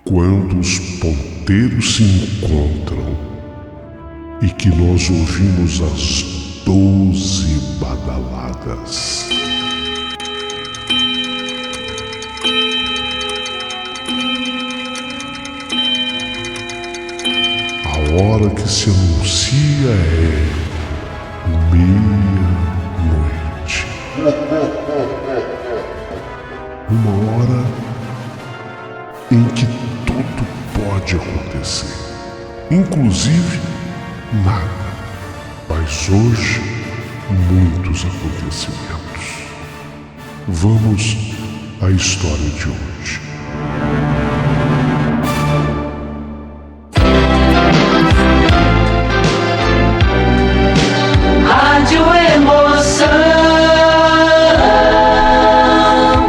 Quando os ponteiros se encontram e que nós ouvimos as 12 badaladas. A hora que se anuncia é meia-noite. Uma hora em que tudo pode acontecer, inclusive nada. Mas hoje, muitos acontecimentos. Vamos à história de hoje. Rádio Emoção.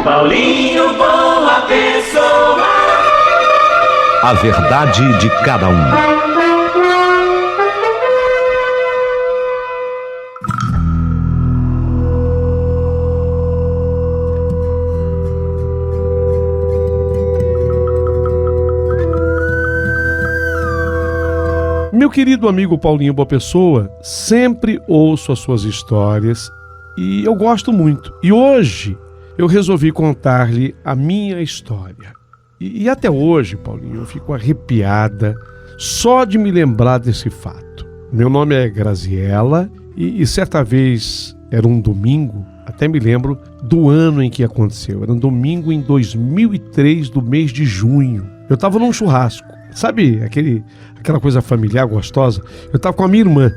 Paulinho Boa Pessoa. A verdade de cada um. Meu querido amigo Paulinho Boa Pessoa, sempre ouço as suas histórias e eu gosto muito. E hoje eu resolvi contar-lhe a minha história. E até hoje, Paulinho, eu fico arrepiada só de me lembrar desse fato. Meu nome é Graziela e certa vez, era um domingo, até me lembro do ano em que aconteceu. Era um domingo em 2003, do mês de junho. Eu estava num churrasco. Sabe aquela coisa familiar gostosa? Eu estava com a minha irmã.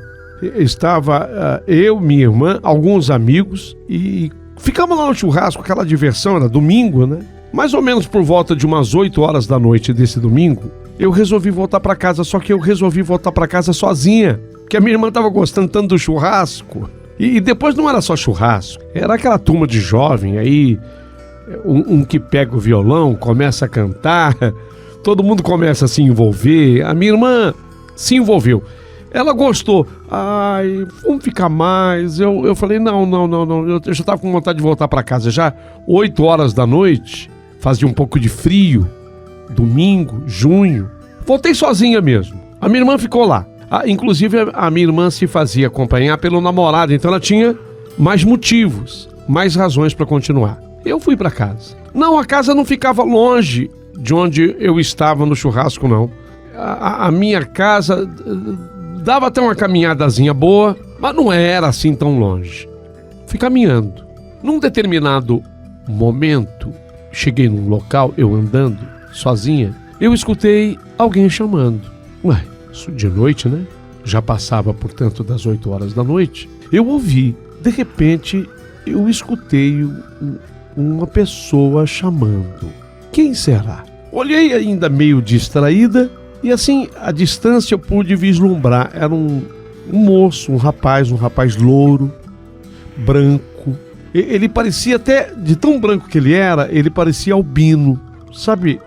Estava eu, minha irmã, alguns amigos e ficamos lá no churrasco, aquela diversão, era domingo, né? Mais ou menos por volta de umas 8 horas da noite desse domingo, eu resolvi voltar para casa, só que eu resolvi voltar para casa sozinha, porque a minha irmã estava gostando tanto do churrasco. E depois não era só churrasco, era aquela turma de jovem, aí um que pega o violão, começa a cantar... Todo mundo começa a se envolver. A minha irmã se envolveu. Ela gostou. Ai, vamos ficar mais. Eu falei, não. Eu já estava com vontade de voltar para casa. Já 8 horas da noite, fazia um pouco de frio. Domingo, junho. Voltei sozinha mesmo. A minha irmã ficou lá. Inclusive, a minha irmã se fazia acompanhar pelo namorado. Então ela tinha mais motivos, mais razões para continuar. Eu fui para casa. Não, a casa não ficava longe de onde eu estava no churrasco, não. A minha casa dava até uma caminhadazinha boa, mas não era assim tão longe. Fui caminhando. Num determinado momento, cheguei num local, eu andando, sozinha, eu escutei alguém chamando. Ué, isso de noite, né? Já passava, portanto, das 8 horas da noite. Eu ouvi. De repente, eu escutei uma pessoa chamando. Quem será? Olhei ainda meio distraída e assim, à distância eu pude vislumbrar. Era um moço, um rapaz louro, branco. Ele parecia até, de tão branco que ele era, ele parecia albino. Sabe,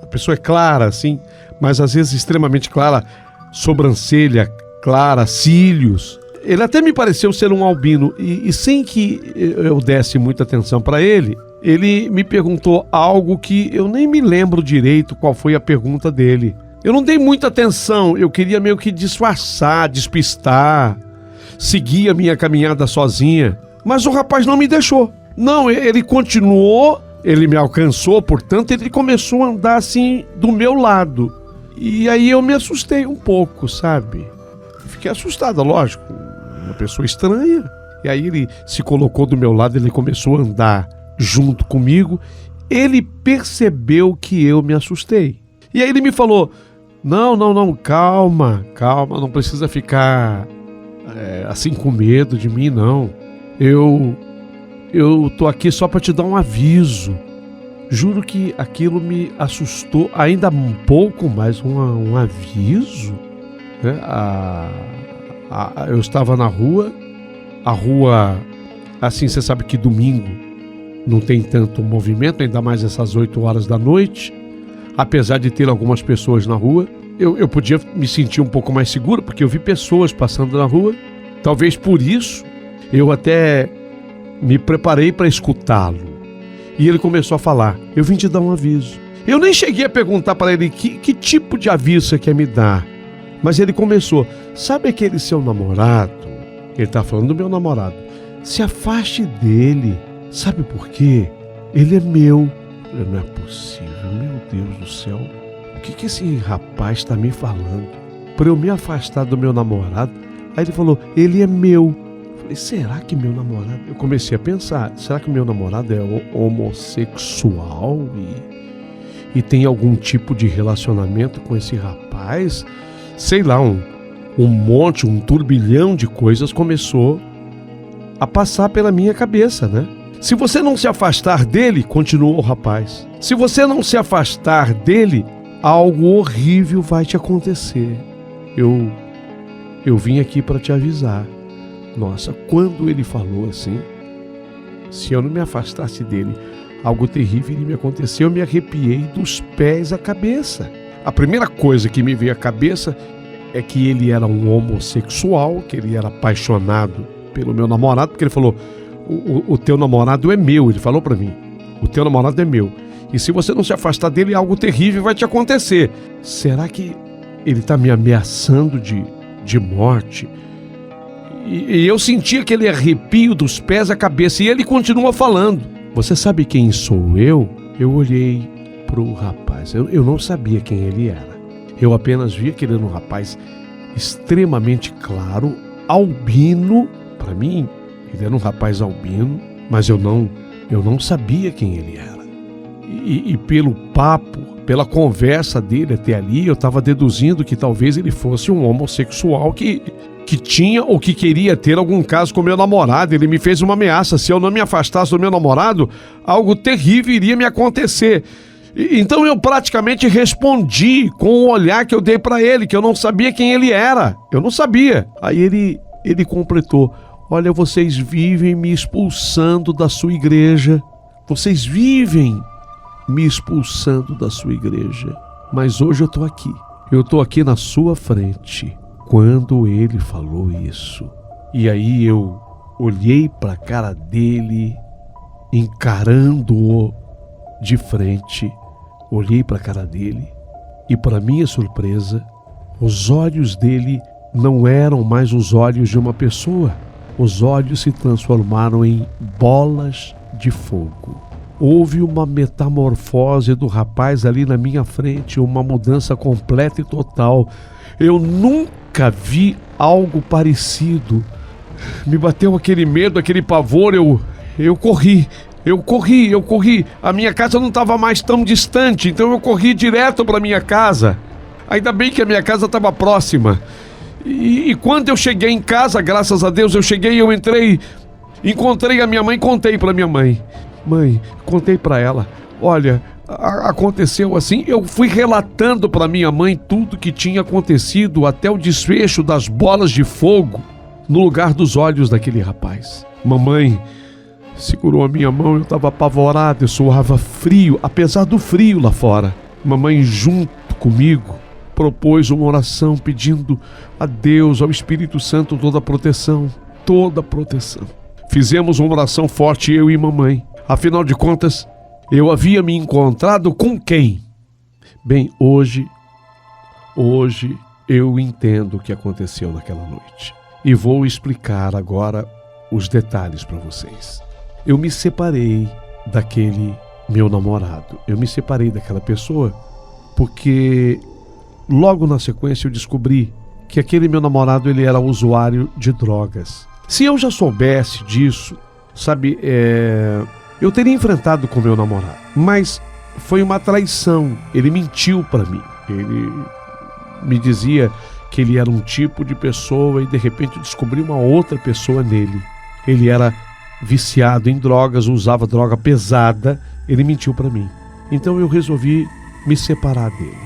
a pessoa é clara assim, mas às vezes extremamente clara, sobrancelha clara, cílios. Ele até me pareceu ser um albino e sem que eu desse muita atenção para ele me perguntou algo que eu nem me lembro direito qual foi a pergunta dele. Eu não dei muita atenção, eu queria meio que disfarçar, despistar, seguir a minha caminhada sozinha, mas o rapaz não me deixou. Não, ele continuou, ele me alcançou, portanto ele começou a andar assim do meu lado. E aí eu me assustei um pouco, sabe? Fiquei assustada, lógico, uma pessoa estranha. E aí ele se colocou do meu lado, ele começou a andar junto comigo. Ele percebeu que eu me assustei. E aí ele me falou, não, calma, não precisa ficar assim com medo de mim, não. Eu tô aqui só para te dar um aviso. Juro que aquilo me assustou ainda um pouco mais, um aviso, né? Eu estava na rua, a rua, assim, você sabe que domingo não tem tanto movimento, ainda mais essas 8 horas da noite, apesar de ter algumas pessoas na rua, eu podia me sentir um pouco mais seguro, porque eu vi pessoas passando na rua, talvez por isso eu até me preparei para escutá-lo. E ele começou a falar, eu vim te dar um aviso. Eu nem cheguei a perguntar para ele que tipo de aviso você quer me dar. Mas ele começou: sabe aquele seu namorado? Ele está falando do meu namorado. Se afaste dele. Sabe por quê? Ele é meu. Não é possível, meu Deus do céu. O que esse rapaz está me falando? Para eu me afastar do meu namorado? Aí ele falou: ele é meu. Eu falei: será que meu namorado... Eu comecei a pensar: será que meu namorado é homossexual e tem algum tipo de relacionamento com esse rapaz? Sei lá, um turbilhão de coisas começou a passar pela minha cabeça, né? Se você não se afastar dele, continuou o rapaz, se você não se afastar dele, algo horrível vai te acontecer. Eu vim aqui para te avisar. Nossa, quando ele falou assim, se eu não me afastasse dele, algo terrível iria me acontecer. Eu me arrepiei dos pés à cabeça. A primeira coisa que me veio à cabeça é que ele era um homossexual, que ele era apaixonado pelo meu namorado, porque ele falou: o teu namorado é meu. Ele falou para mim: o teu namorado é meu. E se você não se afastar dele, algo terrível vai te acontecer. Será que ele está me ameaçando de morte? E eu senti aquele arrepio dos pés à cabeça. E ele continua falando: você sabe quem sou eu? Eu olhei para o rapaz. Eu não sabia quem ele era. Eu apenas via que ele era um rapaz extremamente claro, albino. Para mim, ele era um rapaz albino, mas eu não sabia quem ele era. E pelo papo, pela conversa dele até ali, eu estava deduzindo que talvez ele fosse um homossexual que tinha ou que queria ter algum caso com meu namorado. Ele me fez uma ameaça: se eu não me afastasse do meu namorado, algo terrível iria me acontecer. Então eu praticamente respondi com o olhar que eu dei para ele, que eu não sabia quem ele era. Eu não sabia. Aí ele completou: olha, vocês vivem me expulsando da sua igreja. Vocês vivem me expulsando da sua igreja. Mas hoje eu estou aqui. Eu estou aqui na sua frente. Quando ele falou isso, e aí eu olhei para a cara dele, encarando-o de frente. Olhei para a cara dele e, para minha surpresa, os olhos dele não eram mais os olhos de uma pessoa. Os olhos se transformaram em bolas de fogo. Houve uma metamorfose do rapaz ali na minha frente, uma mudança completa e total. Eu nunca vi algo parecido. Me bateu aquele medo, aquele pavor. Eu corri. A minha casa não estava mais tão distante, então eu corri direto para minha casa. Ainda bem que a minha casa estava próxima. E quando eu cheguei em casa, graças a Deus, eu entrei, encontrei a minha mãe, contei para minha mãe. Mãe, contei para ela: olha, aconteceu assim. Eu fui relatando para minha mãe tudo que tinha acontecido, até o desfecho das bolas de fogo no lugar dos olhos daquele rapaz. Mamãe segurou a minha mão. Eu estava apavorado, eu suava frio, apesar do frio lá fora. Mamãe, junto comigo, propôs uma oração pedindo a Deus, ao Espírito Santo, toda a proteção. Fizemos uma oração forte, eu e mamãe. Afinal de contas, eu havia me encontrado com quem? Bem, hoje eu entendo o que aconteceu naquela noite. E vou explicar agora os detalhes para vocês. Eu me separei daquele meu namorado. Eu me separei daquela pessoa porque logo na sequência eu descobri que aquele meu namorado, ele era usuário de drogas. Se eu já soubesse disso, sabe, eu teria enfrentado com meu namorado. Mas foi uma traição. Ele mentiu para mim. Ele me dizia que ele era um tipo de pessoa e de repente eu descobri uma outra pessoa nele. Ele era viciado em drogas, usava droga pesada. Ele mentiu para mim. Então eu resolvi me separar dele.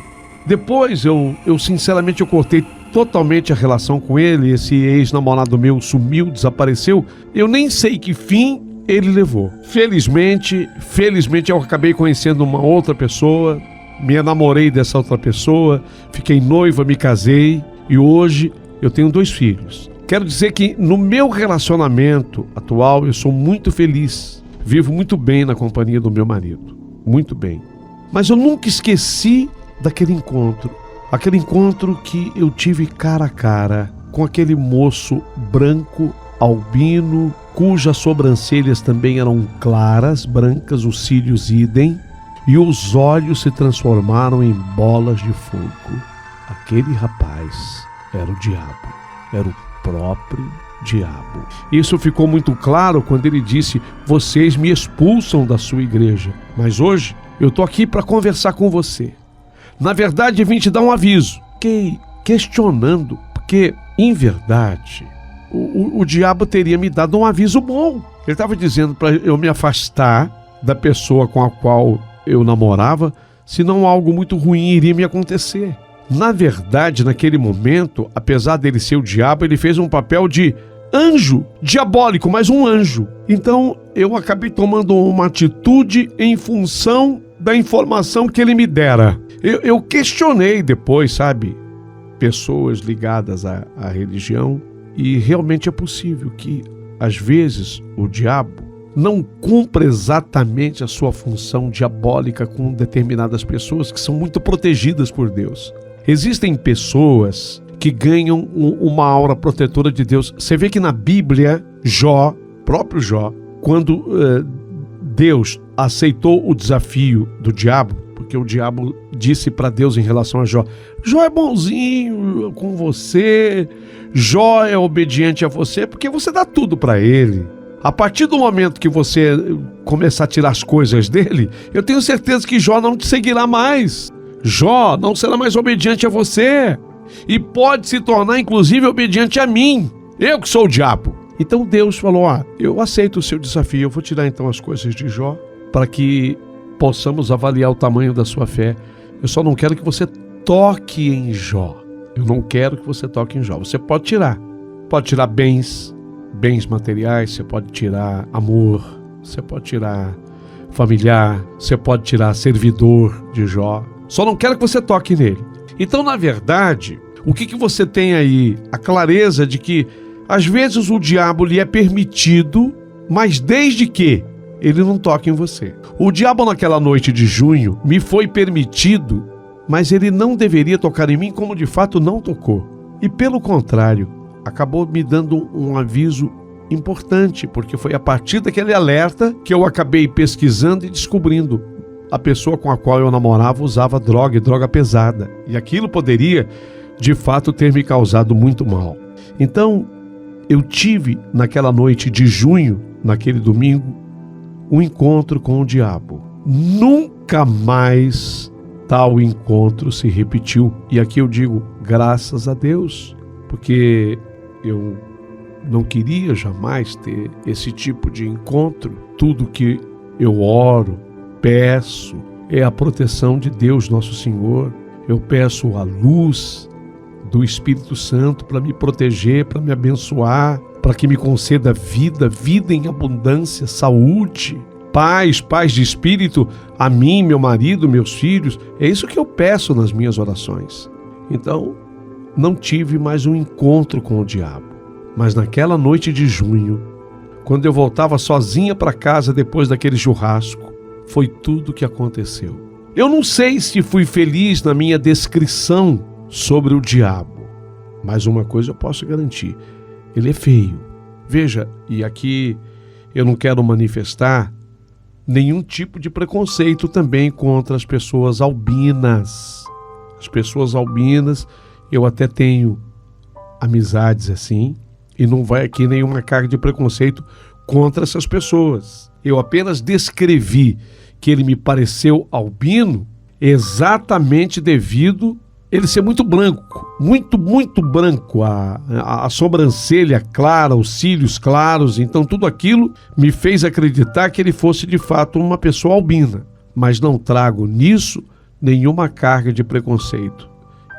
Depois eu sinceramente cortei totalmente a relação com ele. Esse ex-namorado meu sumiu, desapareceu. Eu nem sei que fim ele levou. Felizmente eu acabei conhecendo uma outra pessoa, me enamorei dessa outra pessoa, fiquei noiva, me casei e hoje eu tenho 2 filhos. Quero dizer que no meu relacionamento atual eu sou muito feliz, vivo muito bem na companhia do meu marido, muito bem. Mas eu nunca esqueci daquele encontro. Aquele encontro que eu tive cara a cara com aquele moço branco, albino, cujas sobrancelhas também eram claras, brancas, os cílios idem, e os olhos se transformaram em bolas de fogo. Aquele rapaz era o diabo, era o próprio diabo. Isso ficou muito claro quando ele disse: vocês me expulsam da sua igreja, mas hoje eu estou aqui para conversar com você. Na verdade, vim te dar um aviso. Fiquei questionando, porque, em verdade, o diabo teria me dado um aviso bom. Ele estava dizendo para eu me afastar da pessoa com a qual eu namorava, senão algo muito ruim iria me acontecer. Na verdade, naquele momento, apesar dele ser o diabo, ele fez um papel de anjo, diabólico, mas um anjo. Então, eu acabei tomando uma atitude em função da informação que ele me dera. Eu questionei depois, sabe, pessoas ligadas à religião, e realmente é possível que, às vezes, o diabo não cumpra exatamente a sua função diabólica com determinadas pessoas que são muito protegidas por Deus. Existem pessoas que ganham uma aura protetora de Deus. Você vê que na Bíblia, próprio Jó, quando Deus aceitou o desafio do diabo, porque o diabo disse para Deus em relação a Jó: Jó é bonzinho com você, Jó é obediente a você, porque você dá tudo para ele. A partir do momento que você começar a tirar as coisas dele, eu tenho certeza que Jó não te seguirá mais. Jó não será mais obediente a você e pode se tornar inclusive obediente a mim, eu que sou o diabo. Então Deus falou: eu aceito o seu desafio, eu vou tirar então as coisas de Jó para que possamos avaliar o tamanho da sua fé. Eu só não quero que você toque em Jó. Eu não quero que você toque em Jó. Você pode tirar bens materiais, você pode tirar amor, você pode tirar familiar, você pode tirar servidor de Jó. Só não quero que você toque nele. Então, na verdade, o que você tem aí? A clareza de que, às vezes, o diabo lhe é permitido, mas desde que ele não toque em você. O diabo, naquela noite de junho, me foi permitido, mas ele não deveria tocar em mim, como de fato não tocou. E, pelo contrário, acabou me dando um aviso importante, porque foi a partir daquele alerta que eu acabei pesquisando e descobrindo: a pessoa com a qual eu namorava usava droga pesada. E aquilo poderia, de fato, ter me causado muito mal. Então, eu tive, naquela noite de junho, naquele domingo, um encontro com o diabo. Nunca mais tal encontro se repetiu. E aqui eu digo, graças a Deus, porque eu não queria jamais ter esse tipo de encontro. Tudo que eu oro, peço, é a proteção de Deus, nosso Senhor. Eu peço a luz do Espírito Santo para me proteger, para me abençoar, para que me conceda vida em abundância, saúde, paz de espírito a mim, meu marido, meus filhos. É isso que eu peço nas minhas orações. Então, não tive mais um encontro com o diabo. Mas naquela noite de junho, quando eu voltava sozinha para casa depois daquele churrasco, foi tudo o que aconteceu. Eu não sei se fui feliz na minha descrição sobre o diabo, mas uma coisa eu posso garantir: ele é feio. Veja, e aqui eu não quero manifestar nenhum tipo de preconceito também contra as pessoas albinas. As pessoas albinas, eu até tenho amizades assim, e não vai aqui nenhuma carga de preconceito contra essas pessoas. Eu apenas descrevi que ele me pareceu albino exatamente devido ele ser muito branco, muito branco, a sobrancelha clara, os cílios claros. Então tudo aquilo me fez acreditar que ele fosse de fato uma pessoa albina, mas não trago nisso nenhuma carga de preconceito.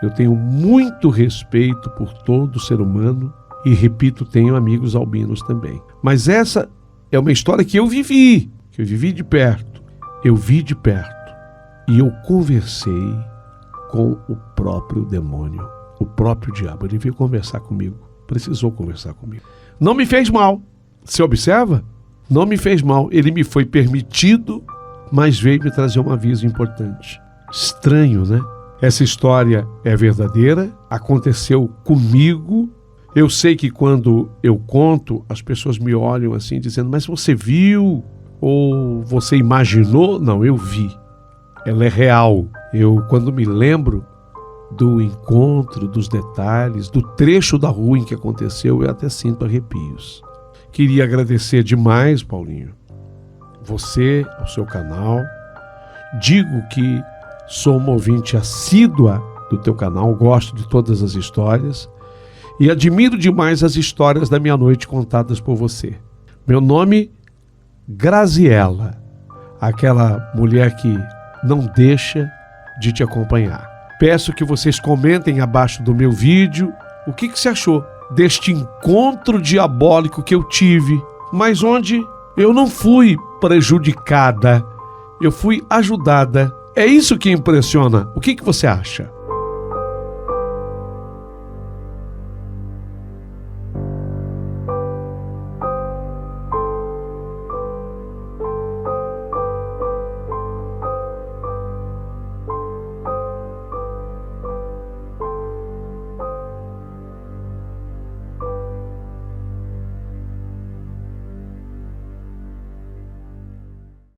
Eu tenho muito respeito por todo ser humano e, repito, tenho amigos albinos também. Mas essa é uma história que eu vivi de perto. Eu vi de perto e eu conversei com o próprio demônio, o próprio diabo. Ele veio conversar comigo, precisou conversar comigo. Não me fez mal, você observa? Não me fez mal, ele me foi permitido, mas veio me trazer um aviso importante. Estranho, né? Essa história é verdadeira, aconteceu comigo. Eu sei que quando eu conto, as pessoas me olham assim, dizendo, mas você viu? Ou você imaginou? Não, eu vi. Ela é real. Eu, quando me lembro do encontro, dos detalhes, do trecho da rua em que aconteceu, eu até sinto arrepios. Queria agradecer demais, Paulinho, você, ao seu canal. Digo que sou uma ouvinte assídua do teu canal, gosto de todas as histórias e admiro demais as histórias da minha noite contadas por você. Meu nome, Graziela, aquela mulher que não deixa de te acompanhar. Peço que vocês comentem abaixo do meu vídeo o que você achou deste encontro diabólico que eu tive, mas onde eu não fui prejudicada, eu fui ajudada. É isso que impressiona. O que você acha?